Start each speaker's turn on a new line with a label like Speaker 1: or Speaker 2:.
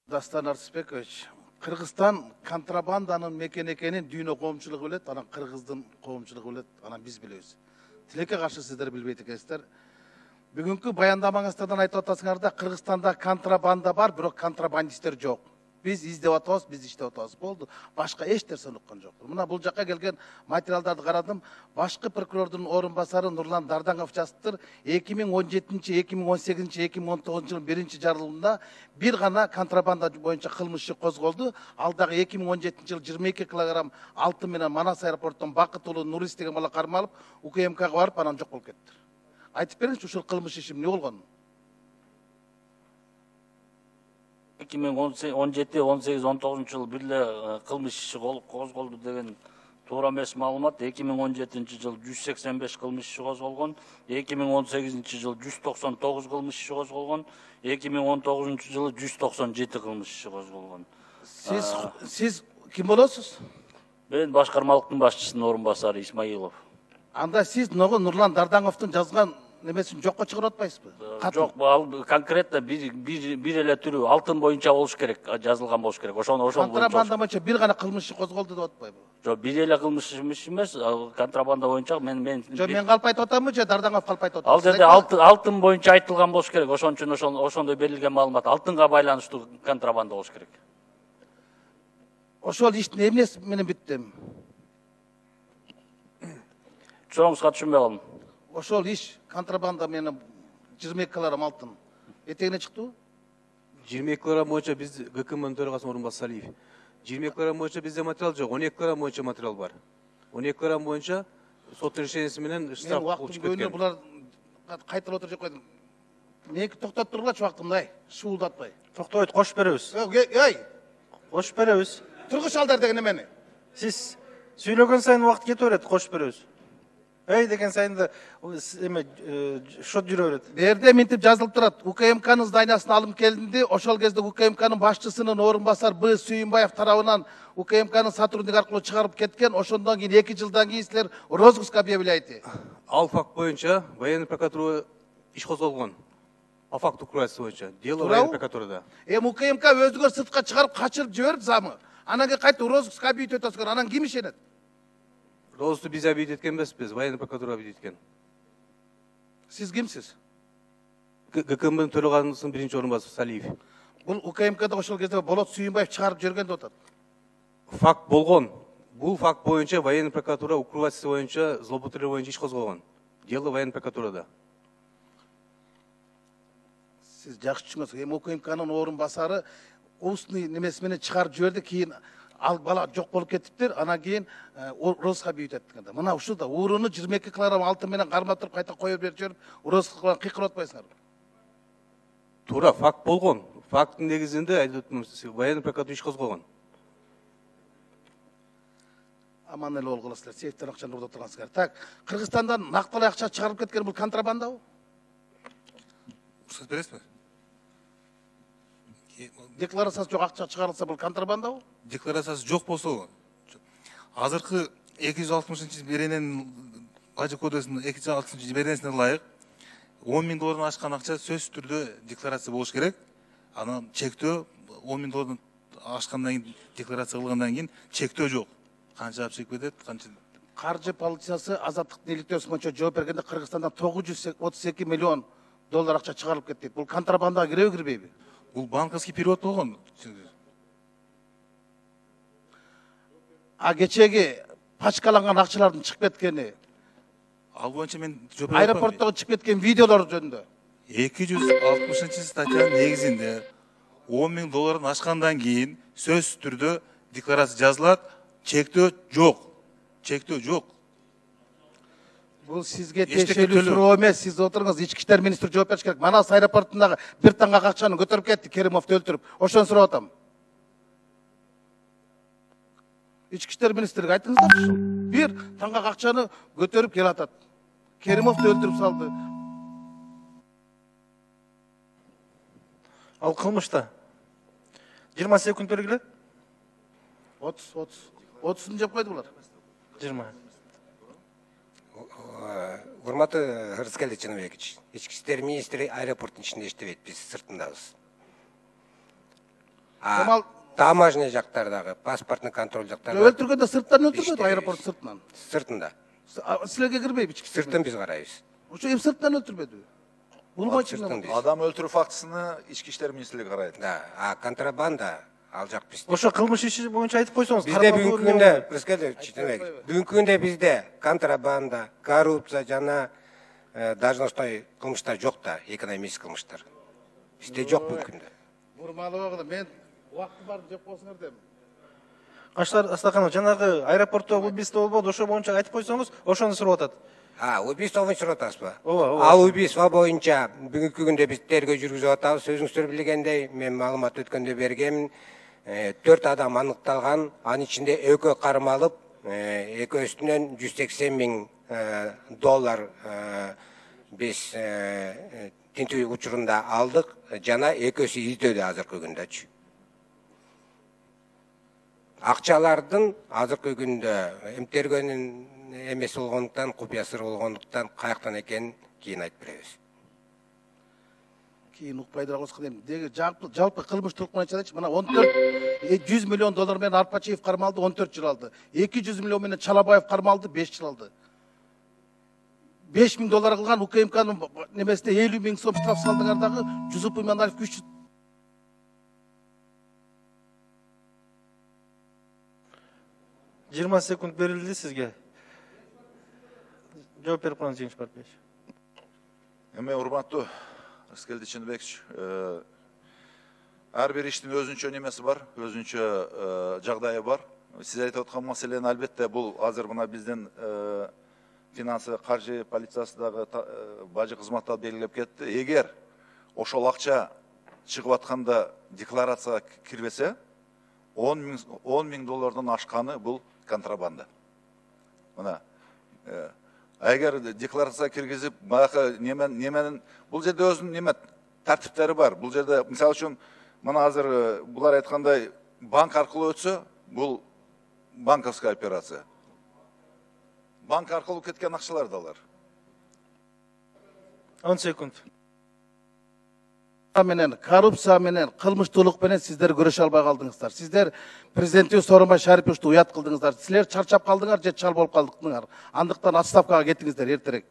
Speaker 1: Дастан Арсбекович, Кыргызстан контрабанданын мекен экенин дүйнө коомчулугу билет, анан кыргыздын коомчулугу билет, анан биз билебиз. Тилекке каршы сиздер билбейт экенсиздер. Бүгүнкү баяндамаңыздардан айтып атасыңар да Кыргызстанда контрабанда бар, бирок контрабандисттер жок. Biz издеп атабыз, biz иштеп атабыз. Болду. Башка эч нерсе унуткан жок. Мына бул жакка келген материалдарды карадым. Башкы прокурордун орун басары Нурлан Дардаңов жазыптыр. 2017-2018, 2019 жылдын 1-чи жарылымында бир гана контрабанда боюнча кылмыш иши козголду. Ал дагы 2017 жыл 22 килограмм алтын менен Манас аэропортунан Бакыт уулу Нурис деген бала кармалып, УКМКга барып анан жок болуп кетти. Айтып бериңизчи, ушул кылмыш иши эмне болгон?
Speaker 2: 2017, 18, 19 жыл бирге кылмыш иши козголду деген туура эмес маалымат. 2017 жыл 185 кылмыш иши козголгон, 2018 жыл 199 кылмыш иши козголгон, 2019 жылы 197 кылмыш иши козголгон.
Speaker 1: Сиз ким болосуз?
Speaker 2: Мен башкармалыктын башчысынын орун басары Исмаилов.
Speaker 1: Анда сиз Нурлан Дардаңовдун жазган немесин жокко чыгарып атпайсызбы?
Speaker 2: Жок, ал конкретно бир эле түрү алтын боюнча болуш керек, жазылган болуш керек. Ошол
Speaker 1: контрабанда боюнча бир гана кылмыш иши козголду деп атпайбы?
Speaker 2: Жок, бир эле кылмыш иши эмес, контрабанда боюнча
Speaker 1: Жок, мен калп айтып атамбы же Дардаңов калп айтып атабы?
Speaker 2: Ал жерде алтын боюнча айтылган болуш керек. Ошон үчүн ошондой берилген маалымат алтынга байланыштуу контрабанда болуш керек.
Speaker 1: Ошол иштин эмнеси менен бүттү?
Speaker 2: Сурооңузга түшүнбөй калдым.
Speaker 1: Ошол иш контрабанда менен 22 килограмм алтын этегине чыктыбы?
Speaker 3: 22 килограмм боюнча биз ГКМнын төрагасынын орун басары Салиев. 22 килограмм боюнча бизде материал жок, 12 килограмм боюнча материал бар. 12 килограмм боюнча сот решениясы менен штраф болуп кеткен.
Speaker 1: Булар кайталап отуруп койдум. Меники токтоп тургулачы убактымда, шуулдатпай.
Speaker 4: Токтойт, кош беребиз.
Speaker 1: Эй,
Speaker 4: Кош беребиз.
Speaker 1: тургуш алдар деген эмени?
Speaker 4: Сиз сүйлөгөн сайын убакыт кете берет, кош беребиз. Эй деген сайын да эме шот жүрө берет.
Speaker 1: Берде минтип жазылып турат. УКМКнын зданиясына алып келинди. Ошол кезде УКМКнын башчысынын орун басары Б. Сүйүнбаев тарабынан УКМКнын сотрудник аркылуу чыгарып кеткен. Ошондон кийин 2 жылдан кийин силер розыск объявляйте.
Speaker 3: Ал факт боюнча военный прокуратура иш козголгон. По факту укрытия боюнча. Дело военной прокуратурада.
Speaker 1: УКМК өзүгөр сыртка чыгарып качырып жиберип замы. Анан кийин кайта розыск объявить этесиңер. Анан ким ишенет?
Speaker 3: Розысты биз объявить эткен эмеспиз, военный прокуратура объявить эткен.
Speaker 1: Сиз кимсиз?
Speaker 3: ГКМнын төрагасынын биринчи орун басары Салиев.
Speaker 1: Бул УКМКда ошол кезде Болот Сүйүнбаев чыгарып жүргөн деп атат.
Speaker 3: Факт болгон. Бул факт боюнча военный прокуратура укрытия боюнча злоупотреба боюнча иш козголгон. Дело военной прокуратурада.
Speaker 1: Сиз жакшы түшүнөсүз. Эми УКМКнын орун басары устный немеси менен чыгарып жиберди, кийин ал бала жок болуп кетиптир, анан кийин розыска объявить эттик. Мына ушул да урууну 22 килограмм алтын менен кармап туруп кайта коюп берип жүрүп, розыска кылып кыйкырып атпайсыңарбы?
Speaker 3: Туура, факт болгон. Факттын негизинде айтып военный прокуратура иш козголгон.
Speaker 1: Аман эле болгула силер, сейфтен акчаны урдап тургансыздар. Так, Кыргызстандан нактылай акча чыгарып кеткен бул контрабандабы?
Speaker 5: Рұқсат бересіз бе?
Speaker 1: Декларациясы жок акча чыгарылса бул контрабандабы?
Speaker 5: Декларациясы жоқ болсо, азыркы 260 беренен Бажы кодексинин 260 беренесине ылайык 10 000 доллардан ашкан акча сөзсүз түрдө декларация болуш керек. Анан чектөө 10 000 доллардан ашкандан кийин декларация кылгандан кийин чектөө жок. Канча чек кетет, канча
Speaker 1: Каржы полициясы азаттыктын иликтөөсү боюнча жооп бергенде Кыргызстандан 932 миллион доллар акча чыгарылып кетти. Бул контрабандага киреби, кирбейби?
Speaker 5: бул банковский перевод болгон.
Speaker 1: А кечеги пачкаланган акчалардын чыгып кеткени,
Speaker 5: Ал боюнча мен жооп
Speaker 1: аэропорттогу чыгып кеткен видеолор жөнүндө
Speaker 5: 260 статьянын негизинде 10 000 доллардан ашкандан кийин сөзсүз түрдө декларация жазылат, чектөө жок. Чектөө жок.
Speaker 1: Бул сизге тиешелүү суроо эмес, сиз отуруңуз, ички иштер министри жооп бериш керек. Манас аэропортундагы бир таңга акчаны көтөрүп кетти, Керимовду өлтүрүп. Ошону сурап атам. Ички иштер министриге айтыңыздарчы. Бир таңга акчаны көтөрүп келатат. Керимовду өлтүрүп салды.
Speaker 4: Ал кылмышта 20 секунд бергиле.
Speaker 1: 30 жеп койду булар.
Speaker 4: 20.
Speaker 6: Урматтуу Рыскелди Чыныбекович, ички иштер министри аэропорттун ичинде иштебейт, биз сыртындабыз.
Speaker 1: Жамал
Speaker 6: таможня жактардагы, паспортный контроль жактарда
Speaker 1: өлтүргөндө сырттан өлтүрбөдү, аэропорт сыртынан.
Speaker 6: сыртында.
Speaker 1: Силерге кирбейби ички?
Speaker 6: Сыртын биз карайбыз.
Speaker 1: Ошо эми сырттан өлтүрбөдү. Бул
Speaker 6: Сыртын
Speaker 1: качын.
Speaker 6: биз.
Speaker 7: Адам өлтүрүү фактысыны Ички иштер министрлиги карайт.
Speaker 6: Да, а контрабанда ал жак бизде.
Speaker 4: Ошо кылмыш иши боюнча айтып койсоңуз.
Speaker 6: Бизде бүгүнкү күндө бүгүнкү күндө бизде контрабанда, коррупция жана должностной кылмыштар жок да, экономический кылмыштар. Бизде жок бүгүнкү күндө.
Speaker 1: Бурмалуу, мен убакыты бар жеп койсуңар дем.
Speaker 4: Каштар Астаханов, жанагы аэропортто убийство болбоду, ошо боюнча айтып койсоңуз, ошону сурап атат.
Speaker 6: Убийство боюнча сурап атасызбы?
Speaker 4: Ооба.
Speaker 6: Ал убийство боюнча бүгүнкү күндө биз тергөө жүргүзүп атабыз. Өзүңүздөр билгендей, мен маалымат өткөндө бергенмин. 4 адам аныкталган, анын ичинде экөө кармалып, экөөсүнөн $180,000 биз тинтүү учурунда алдык, жана экөөсү издөөдө азыркы күндөчү. Акчалардын азыркы күндө тергөөнүн эмеси болгондуктан, купуя сыр болгондуктан каяктан экенин кийин айтып беребиз.
Speaker 1: Кийин укпайдыраак болсо дейм. Деги жалпы кылмыштуулук боюнча айтчы, мына 100 миллион доллар менен Арпачиев кармалды, 14 жыл алды. 200 миллион менен Чалабаев кармалды, 5 жыл алды. $5,000 кылган УКМКнын немесине 50,000 сом штраф салдыңар дагы, Жусуп Иманалиев 300.
Speaker 4: Жыйырма секунд берилди сизге. Жооп берип коюңуз, Жеңиш Барпиевич.
Speaker 7: Эми урматтуу Рыскелди Чыныбекович, ар бир иштин өзүнчө немеси бар, өзүнчө жагдайы бар. Сиз айтып аткан маселени албетте бул азыр мына биздин финансы каржы полициясы дагы бажы кызматтары белгилеп кетти. Эгер ошол акча чыгып атканда декларацияга кирбесе, $10,000 ашканы бул контрабанда. Мына эгер декларация киргизип, баягы неменин бул жерде өзүнүн неме тартиптери бар. Бул жерде мисалы үчүн мына азыр булар айткандай банк аркылуу өтсө, бул банковская операция. Банк аркылуу кеткен акчалар далар.
Speaker 4: 10 секунд.
Speaker 1: Менен коррупция менен кылмыштуулук менен сиздер көрөшө албай калдыңыздар. Сиздер президенттиги Сооронбай Шариповичти уят кылдыңыздар. Силер чарчап калдыңар же чал болуп калдыңар. Андыктан отставкага кетиңиздер эртерээк.